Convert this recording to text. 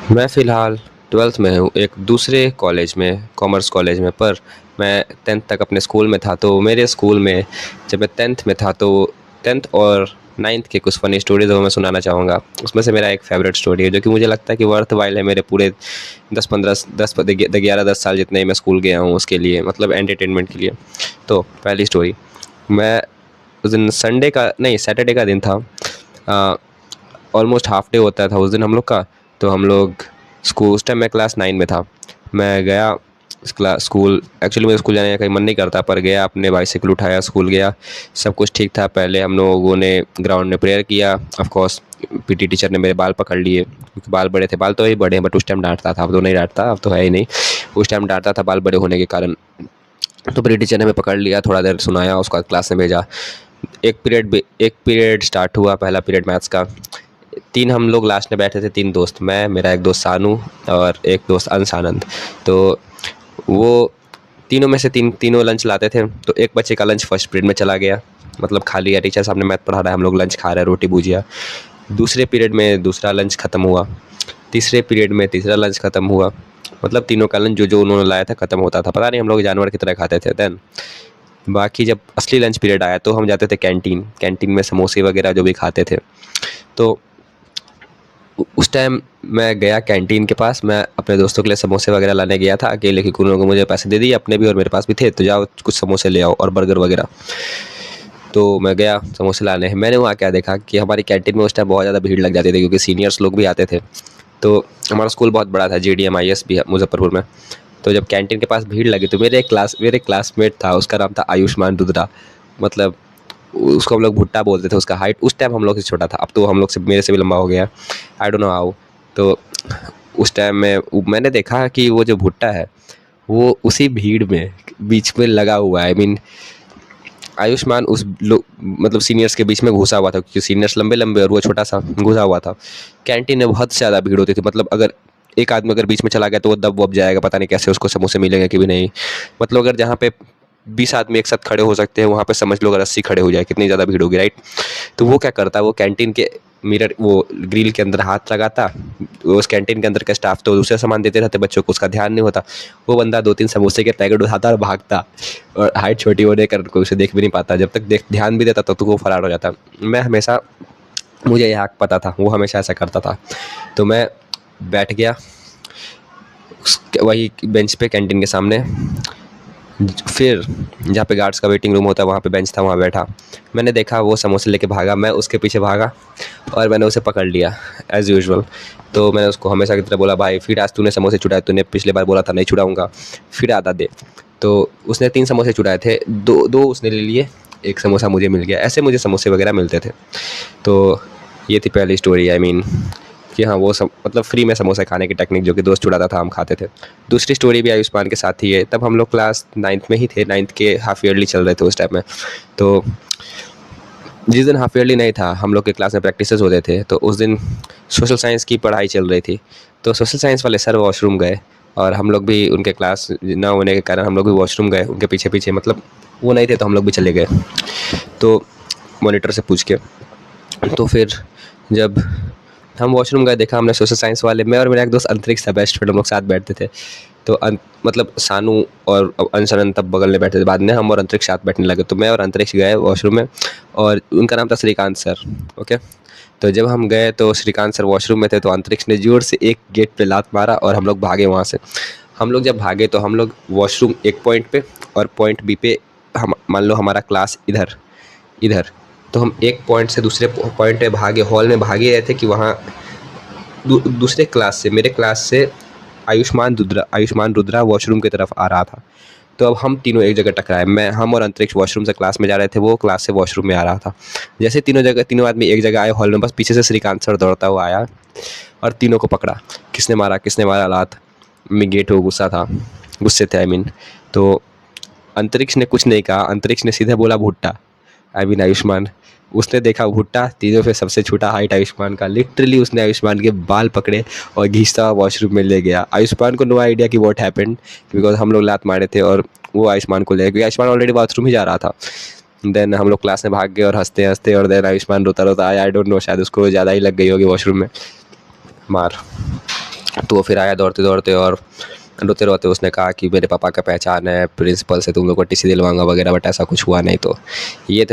मैं फ़िलहाल 12th में हूँ, एक दूसरे कॉलेज में, कॉमर्स कॉलेज में। पर मैं 10th तक अपने स्कूल में था। तो मेरे स्कूल में जब मैं 10th में था तो 10th और 9th के कुछ फ़नी स्टोरीज़ वो मैं सुनाना चाहूँगा। उसमें से मेरा एक फ़ेवरेट स्टोरी है जो कि मुझे लगता है कि वर्थ व्हाइल है मेरे पूरे 11 10 साल जितने ही मैं स्कूल गया हूँ उसके लिए, मतलब एंटरटेनमेंट के लिए। तो पहली स्टोरी, मैं उस दिन संडे का नहीं सैटरडे का दिन था। ऑलमोस्ट हाफ डे होता था उस दिन हम लोग का। तो हम लोग स्कूल, उस टाइम मैं क्लास 9 में था। मैं गया स्कूल, एक्चुअली मेरे स्कूल जाने का कहीं मन नहीं करता, पर गया, अपने बाइसाइकिल उठाया, स्कूल गया। सब कुछ ठीक था। पहले हम लोगों ने ग्राउंड में प्रेयर किया। ऑफ कोर्स पीटी टीचर ने मेरे बाल पकड़ लिए क्योंकि बाल बड़े थे। बाल तो ही बड़े हैं, बट उस टाइम डांटता था, अब तो नहीं डांटता, अब तो है ही नहीं। उस टाइम डांटता था बाल बड़े होने के कारण। तो पीटी टीचर ने हमें पकड़ लिया, थोड़ा देर सुनाया, उसके बाद क्लास में भेजा। एक पीरियड स्टार्ट हुआ, पहला पीरियड मैथ्स का। तीन हम लोग लास्ट में बैठे थे, तीन दोस्त, मैं, मेरा एक दोस्त सानू और एक दोस्त अंश आनंद। तो वो तीनों में से तीनों लंच लाते थे। तो एक बच्चे का लंच फर्स्ट पीरियड में चला गया, मतलब खा लिया, टीचर सामने मैथ पढ़ा रहा है, हम लोग लंच खा रहे हैं, रोटी भुजिया। दूसरे पीरियड में दूसरा लंच ख़त्म हुआ। तीसरे पीरियड में तीसरा लंच ख़त्म हुआ। मतलब तीनों का लंच जो जो उन्होंने लाया था ख़त्म होता था, पता नहीं हम लोग जानवर की तरह खाते थे। देन बाकी जब असली लंच पीरियड आया तो हम जाते थे कैंटीन। कैंटीन में समोसे वगैरह जो भी खाते थे। तो उस टाइम मैं गया कैंटीन के पास, मैं अपने दोस्तों के लिए समोसे वगैरह लाने गया था अकेले, क्योंकि उन लोगों को मुझे पैसे दे दिए, अपने भी और मेरे पास भी थे, तो जाओ कुछ समोसे ले आओ और बर्गर वगैरह। तो मैं गया समोसे लाने। मैंने वहाँ क्या देखा कि हमारी कैंटीन में उस टाइम बहुत ज़्यादा भीड़ लग जाती थी क्योंकि सीनियर्स लोग भी आते थे। तो हमारा स्कूल बहुत बड़ा था, JDMIS भी है मुजफ्फरपुर में। तो जब कैंटीन के पास भीड़ लगी तो मेरे क्लासमेट था, उसका नाम था आयुष्मान रुद्रा। मतलब उसको हम लोग भुट्टा बोलते थे। उसका हाइट उस टाइम हम लोग से छोटा था, अब तो हम लोग से, मेरे से भी लंबा हो गया। I don't know how. तो उस टाइम में मैंने देखा कि वो जो भुट्टा है वो उसी भीड़ में बीच में लगा हुआ है। आई मीन आयुष्मान उस लोग, मतलब सीनियर्स के बीच में घुसा हुआ था, क्योंकि सीनियर्स लंबे लंबे और वो छोटा सा घुसा हुआ था। कैंटीन में बहुत ज़्यादा भीड़ होती थी, मतलब अगर एक आदमी अगर बीच में चला गया तो वो दब वब जाएगा, पता नहीं कैसे उसको समोसे मिलेंगे कि भी नहीं। मतलब अगर जहाँ पे 20 आदमी एक साथ खड़े हो सकते हैं वहाँ पे समझ लो अगर 80 खड़े हो जाए, कितनी ज़्यादा भीड़ होगी, राइट। तो वो क्या करता, वो कैंटीन के मिरर, वो ग्रिल के अंदर हाथ लगाता। वो उस कैंटीन के अंदर का स्टाफ तो दूसरा सामान देते रहते बच्चों को, उसका ध्यान नहीं होता। वो बंदा 2 3 समोसे के पैकेट उठाता और भागता। और हाइट छोटी होने के कारण कोई उसे देख भी नहीं पाता, जब तक देख ध्यान भी देता तब तक वो फरार हो जाता। मैं हमेशा, मुझे यह पता था वो हमेशा ऐसा करता था। तो मैं बैठ गया वही बेंच पे कैंटीन के सामने। फिर जहाँ पे गार्ड्स का वेटिंग रूम होता है वहाँ पे बेंच था, वहाँ बैठा। मैंने देखा वो समोसे लेके भागा, मैं उसके पीछे भागा और मैंने उसे पकड़ लिया एज़ यूजुअल। तो मैंने उसको हमेशा की तरह बोला, भाई फिर आज तूने समोसे चुराए, तूने पिछले बार बोला था नहीं छुड़ाऊँगा, फिर आधा दे। तो उसने 3 समोसे चुराए थे, दो दो उसने ले लिए, एक समोसा मुझे मिल गया। ऐसे मुझे समोसे वगैरह मिलते थे। तो ये थी पहली स्टोरी। आई मीन कि हाँ, वो सब मतलब फ्री में समोसा खाने की टेक्निक जो कि दोस्त छुड़ाता था, हम खाते थे। दूसरी स्टोरी भी आयुष्मान के साथ ही है। तब हम लोग क्लास 9th में ही थे, 9th के हाफ ईयरली चल रहे थे उस टाइम में। तो जिस दिन हाफ ईयरली नहीं था, हम लोग के क्लास में प्रैक्टिसेस होते थे, तो उस दिन सोशल साइंस की पढ़ाई चल रही थी। तो सोशल साइंस वाले सर वॉशरूम गए और हम लोग भी उनके क्लास ना होने के कारण हम लोग भी वॉशरूम गए उनके पीछे पीछे, मतलब वो नहीं थे तो हम लोग भी चले गए। तो मॉनिटर से पूछ के, तो फिर जब हम वॉशरूम गए, देखा हमने सोशल साइंस वाले, मैं और मेरा एक दोस्त अंतरिक्ष था, बेस्ट फ्रेंड, हम लोग साथ बैठते थे। तो मतलब सानू और अंशरण तब बगल में बैठे थे, बाद में हम और अंतरिक्ष साथ बैठने लगे। तो मैं और अंतरिक्ष गए वॉशरूम में और उनका नाम था श्रीकांत सर। ओके। तो जब हम गए तो श्रीकांत सर वॉशरूम में थे, तो अंतरिक्ष ने जोर से एक गेट पे लात मारा और हम लोग भागे वहाँ से। हम लोग जब भागे तो हम लोग वॉशरूम एक पॉइंट पे और पॉइंट बी पे, हम मान लो हमारा क्लास इधर इधर, तो हम एक पॉइंट से दूसरे पॉइंट पे भागे, हॉल में भागे रहे थे कि वहाँ दूसरे क्लास से, मेरे क्लास से आयुष्मान रुद्रा वॉशरूम की तरफ आ रहा था। तो अब हम तीनों एक जगह टकराए, हम और अंतरिक्ष वॉशरूम से क्लास में जा रहे थे, वो क्लास से वॉशरूम में आ रहा था। जैसे तीनों आदमी एक जगह आए हॉल में, बस पीछे से श्रीकांत सर दौड़ता हुआ आया और तीनों को पकड़ा। किसने मारा लात। मैं गेट हो गुस्सा था, गुस्से थे आई मीन। तो अंतरिक्ष ने कुछ नहीं कहा, अंतरिक्ष ने सीधे बोला भुट्टा। I mean Ayushman. उसने देखा भुट्टा, तीनों पे सबसे छोटा हाइट आयुष्मान का। लिटरली उसने आयुष्मान के बाल पकड़े और घींचता हुआ वॉशरूम में ले गया। आयुष्मान को नो आइडिया कि व्हाट हैपेंड, बिकॉज हम लोग लात मारे थे और वो आयुष्मान को ले गया, क्योंकि आयुष्मान ऑलरेडी बाथरूम ही जा रहा था। देन हम लोग क्लास में भाग गए और हंसते हंसते, और देन आयुष्मान रोता रोता आया। आई डोंट नो, शायद उसको ज़्यादा ही लग गई होगी वॉशरूम में मार। तो वो फिर आया दौड़ते दौड़ते और रोते रोते उसने कहा कि मेरे पापा का पहचान है प्रिंसिपल से तुम लोग को टीसी दिलवाऊंगा वगैरह, बट ऐसा कुछ हुआ नहीं। तो ये थे